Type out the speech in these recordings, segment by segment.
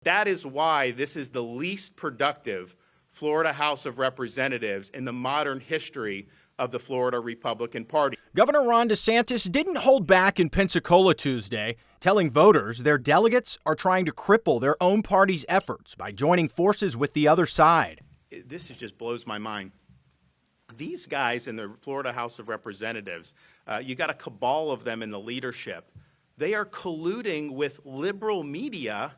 That is why this is the least productive Florida House of Representatives in the modern history of the Florida Republican Party. Governor Ron Desantis didn't hold back in Pensacola Tuesday, telling voters their delegates are trying to cripple their own party's efforts by joining forces with the other side. This just blows my mind. These guys in the Florida House of Representatives, you got a cabal of them in the leadership. They are colluding with liberal media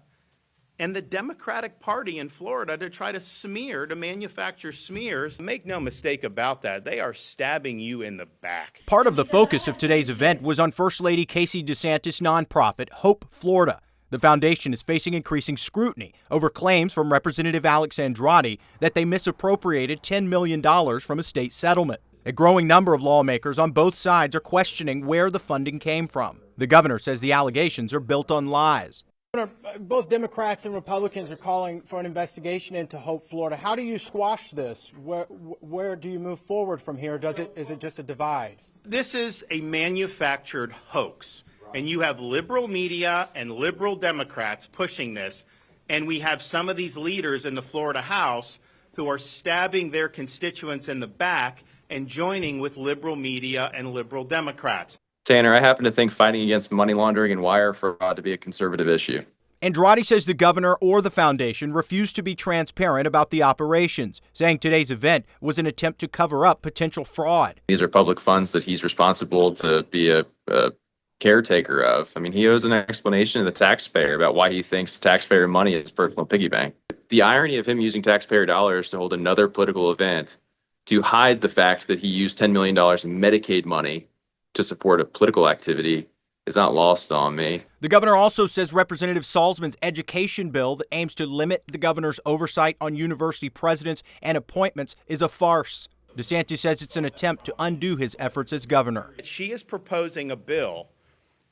and the Democratic Party in Florida to try to manufacture smears. Make no mistake about that. They are stabbing you in the back. Part of the focus of today's event was on First Lady Casey DeSantis' nonprofit, Hope Florida. The foundation is facing increasing scrutiny over claims from Representative Alex Andrade that they misappropriated $10 million from a state settlement. A growing number of lawmakers on both sides are questioning where the funding came from. The governor says the allegations are built on lies. Both Democrats and Republicans are calling for an investigation into Hope Florida. How do you squash this? Where do you move forward from here? Is it just a divide? This is a manufactured hoax. And you have liberal media and liberal Democrats pushing this. And we have some of these leaders in the Florida House who are stabbing their constituents in the back and joining with liberal media and liberal Democrats. Tanner, I happen to think fighting against money laundering and wire fraud to be a conservative issue. Andrade says the governor or the foundation refused to be transparent about the operations, saying today's event was an attempt to cover up potential fraud. These are public funds that he's responsible to be a caretaker of. I mean, he owes an explanation to the taxpayer about why he thinks taxpayer money is personal piggy bank. The irony of him using taxpayer dollars to hold another political event to hide the fact that he used $10 million in Medicaid money to support a political activity is not lost on me. The governor also says Representative Salzman's education bill that aims to limit the governor's oversight on university presidents and appointments is a farce. DeSantis says it's an attempt to undo his efforts as governor. She is proposing a bill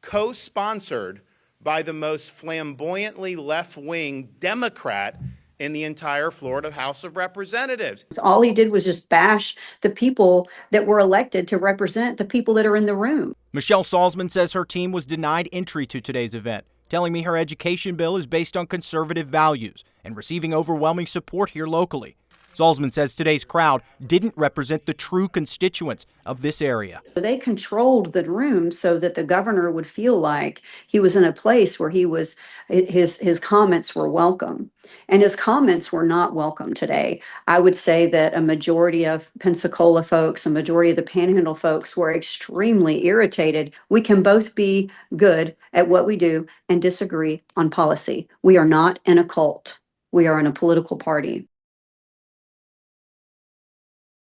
co-sponsored by the most flamboyantly left-wing Democrat in the entire Florida House of Representatives. All he did was just bash the people that were elected to represent the people that are in the room. Michelle Salzman says her team was denied entry to today's event, telling me her education bill is based on conservative values and receiving overwhelming support here locally. Salzman says today's crowd didn't represent the true constituents of this area. They controlled the room so that the governor would feel like he was in a place where his comments were welcome. And his comments were not welcome today. I would say that a majority of Pensacola folks, a majority of the Panhandle folks were extremely irritated. We can both be good at what we do and disagree on policy. We are not in a cult. We are in a political party.